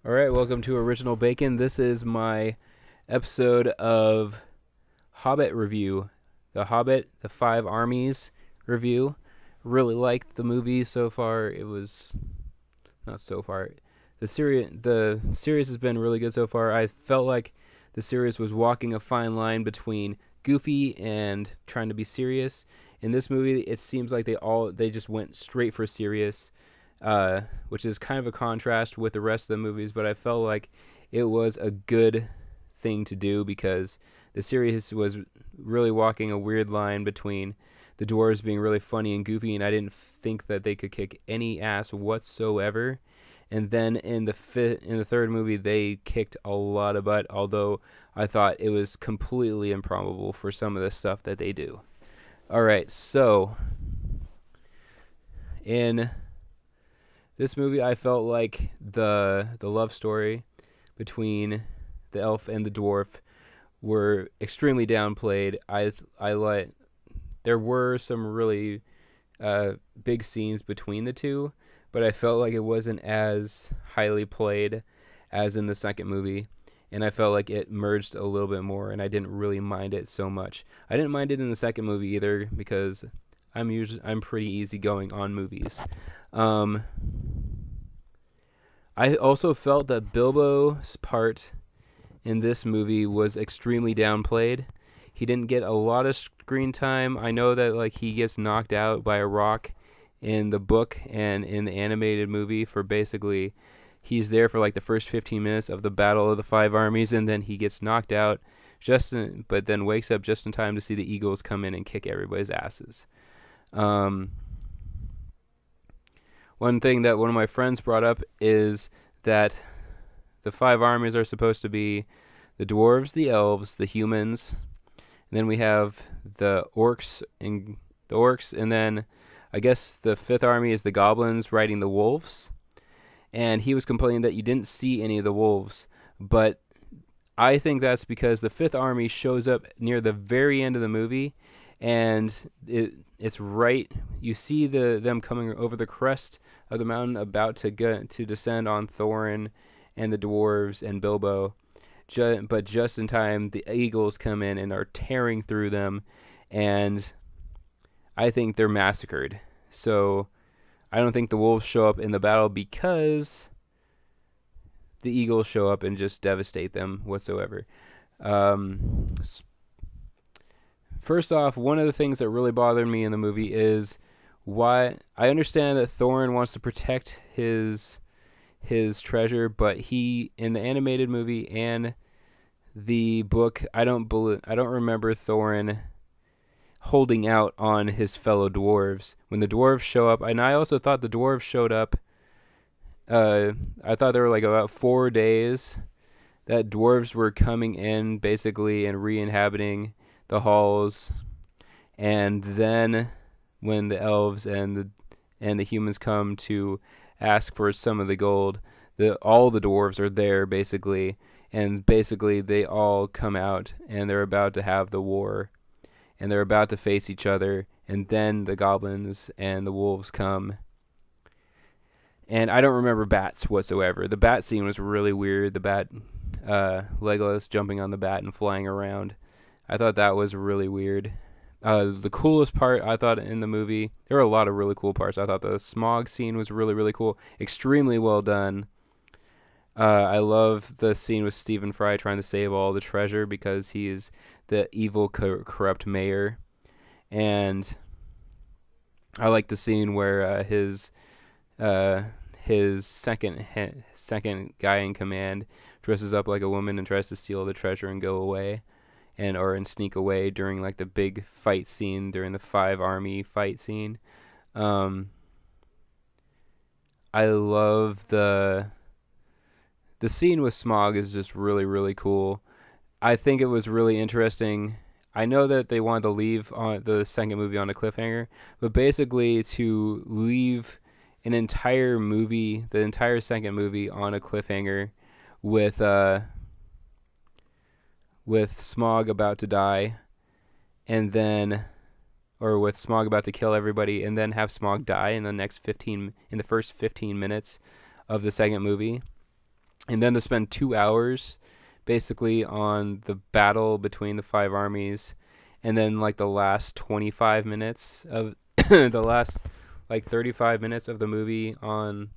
All right, welcome to Original Bacon. This is my episode of Hobbit review. The Hobbit, the Five Armies review. Really liked the movie so far. It was not so far. The series has been really good so far. I felt like the series was walking a fine line between goofy and trying to be serious. In this movie, it seems like they just went straight for serious, which is kind of a contrast with the rest of the movies. But I felt like it was a good thing to do because the series was really walking a weird line between the dwarves being really funny and goofy, and I didn't think that they could kick any ass whatsoever. And then in the third movie, they kicked a lot of butt. Although I thought it was completely improbable for some of the stuff that they do. All right, so in this movie, I felt like the love story between the elf and the dwarf were extremely downplayed. I like there were some really big scenes between the two, but I felt like it wasn't as highly played as in the second movie, and I felt like it merged a little bit more, and I didn't really mind it so much. I didn't mind it in the second movie either because I'm pretty easygoing on movies. Um, I also felt that Bilbo's part in this movie was extremely downplayed. He didn't get a lot of screen time. I know that like he gets knocked out by a rock in the book and in the animated movie for basically he's there for like the first 15 minutes of the Battle of the Five Armies, and then he gets knocked out but then wakes up just in time to see the Eagles come in and kick everybody's asses. Um, One thing that one of my friends brought up is that the five armies are supposed to be the dwarves, the elves, the humans, and then we have the orcs, and then I guess the fifth army is the goblins riding the wolves. And he was complaining that you didn't see any of the wolves, but I think that's because the fifth army shows up near the very end of the movie, and it's right. You see them coming over the crest of the mountain, about to descend on Thorin and the dwarves and Bilbo. But just in time, the eagles come in and are tearing through them, and I think they're massacred. So I don't think the wolves show up in the battle because the eagles show up and just devastate them whatsoever. Um, First off, one of the things that really bothered me in the movie is why I understand that Thorin wants to protect his treasure, but he in the animated movie and the book, I don't remember Thorin holding out on his fellow dwarves. When the dwarves show up, and I also thought the dwarves showed up, I thought there were like about 4 days that dwarves were coming in basically and re-inhabiting the halls, and then when the elves and the humans come to ask for some of the gold, all the dwarves are there basically, and basically they all come out and they're about to have the war, and they're about to face each other, and then the goblins and the wolves come. And I don't remember bats whatsoever. The bat scene was really weird. The bat, Legolas jumping on the bat and flying around. I thought that was really weird. The coolest part I thought in the movie, there were a lot of really cool parts. I thought the smog scene was really, really cool. Extremely well done. I love the scene with Stephen Fry trying to save all the treasure because he is the evil, corrupt mayor. And I like the scene where his second guy in command dresses up like a woman and tries to steal the treasure and go away, and sneak away during like the big fight scene during the five army fight scene. I love the scene with Smog is just really, really cool. I think it was really interesting. I know that they wanted to leave on the second movie on a cliffhanger, but basically to leave an entire movie, the entire second movie on a cliffhanger with Smog about to die, and then or with Smog about to kill everybody, and then have Smog die in the first 15 minutes of the second movie. and then to spend 2 hours basically on the battle between the five armies, and then like the last 25 minutes of the last like 35 minutes of the movie on,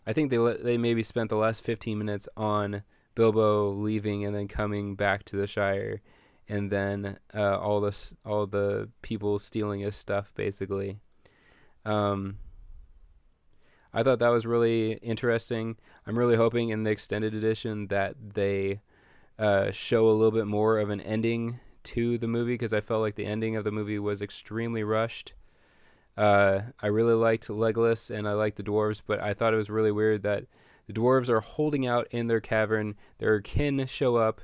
I think they maybe spent the last 15 minutes on Bilbo leaving and then coming back to the Shire, and then all the people stealing his stuff basically. Um, I thought that was really interesting. I'm really hoping in the extended edition that they show a little bit more of an ending to the movie, because I felt like the ending of the movie was extremely rushed. I really liked Legolas and I liked the dwarves, but I thought it was really weird that the dwarves are holding out in their cavern. Their kin show up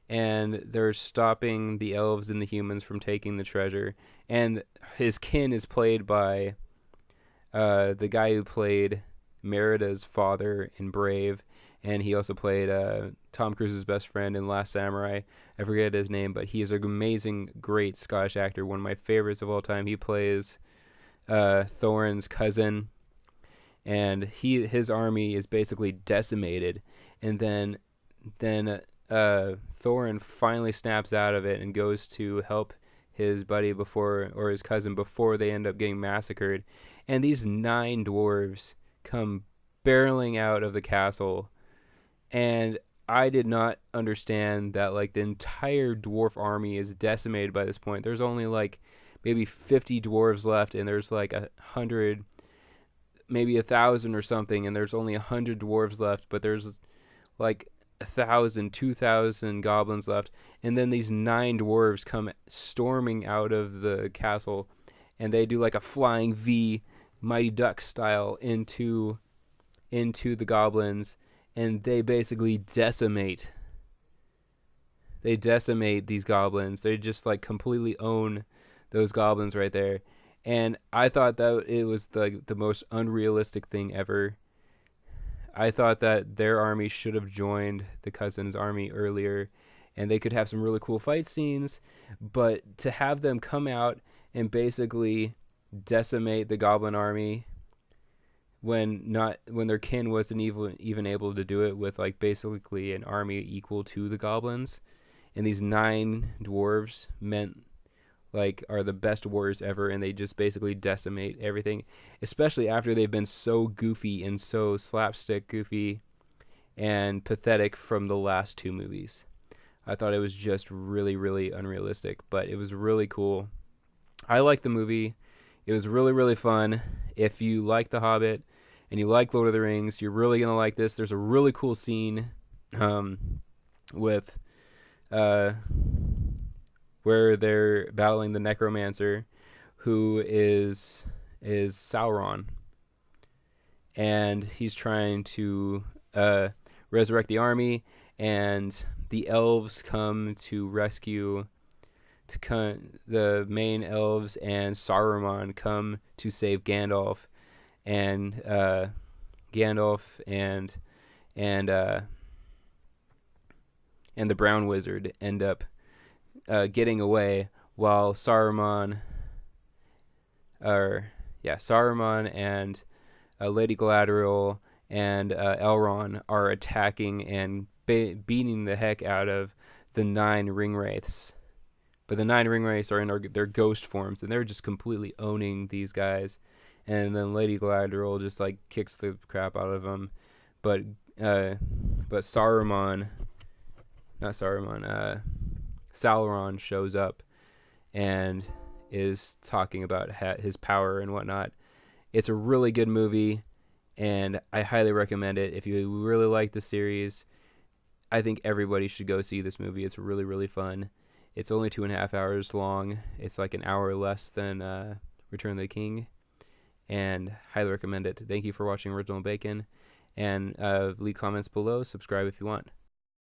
and they're stopping the elves and the humans from taking the treasure. And his kin is played by the guy who played Merida's father in Brave, and he also played Tom Cruise's best friend in Last Samurai. I forget his name, but he is an amazing, great Scottish actor, one of my favorites of all time. He plays Thorin's cousin, and his army is basically decimated, and then Thorin finally snaps out of it and goes to help his buddy or his cousin before they end up getting massacred. And these 9 dwarves come barreling out of the castle, and I did not understand that like the entire dwarf army is decimated by this point. There's only like maybe 50 dwarves left, and there's like 100, maybe 1,000 or something, and there's only 100 dwarves left, but there's like 1,000, 2,000 goblins left, and then these 9 dwarves come storming out of the castle, and they do like a flying V, Mighty Duck style, into the goblins, and they basically decimate these goblins. They just like completely own those goblins right there. And I thought that it was the most unrealistic thing ever. I thought that their army should have joined the cousins' army earlier, and they could have some really cool fight scenes, but to have them come out and basically decimate the goblin army when their kin wasn't even able to do it with like basically an army equal to the goblins, and these 9 dwarves are the best warriors ever, and they just basically decimate everything, especially after they've been so goofy and so slapstick goofy and pathetic from the last 2 movies. I thought it was just really, really unrealistic, but it was really cool. I liked the movie. It was really, really fun. If you like The Hobbit and you like Lord of the Rings, you're really going to like this. There's a really cool scene with where they're battling the necromancer, who is Sauron, and he's trying to resurrect the army, and the elves come to rescue. The main elves and Saruman come to save Gandalf, and Gandalf and the Brown Wizard end up getting away, while Saruman and Lady Galadriel and Elrond are attacking and beating the heck out of the 9 ringwraiths. But the 9 ringwraiths are in their ghost forms, and they're just completely owning these guys. And then Lady Galadriel just like kicks the crap out of them. But Sauron shows up and is talking about his power and whatnot. It's a really good movie, and I highly recommend it. If you really like the series, I think everybody should go see this movie. It's really, really fun. It's only 2.5 hours long. It's like an hour less than Return of the King, and highly recommend it. Thank you for watching Original Bacon, and leave comments below. Subscribe if you want.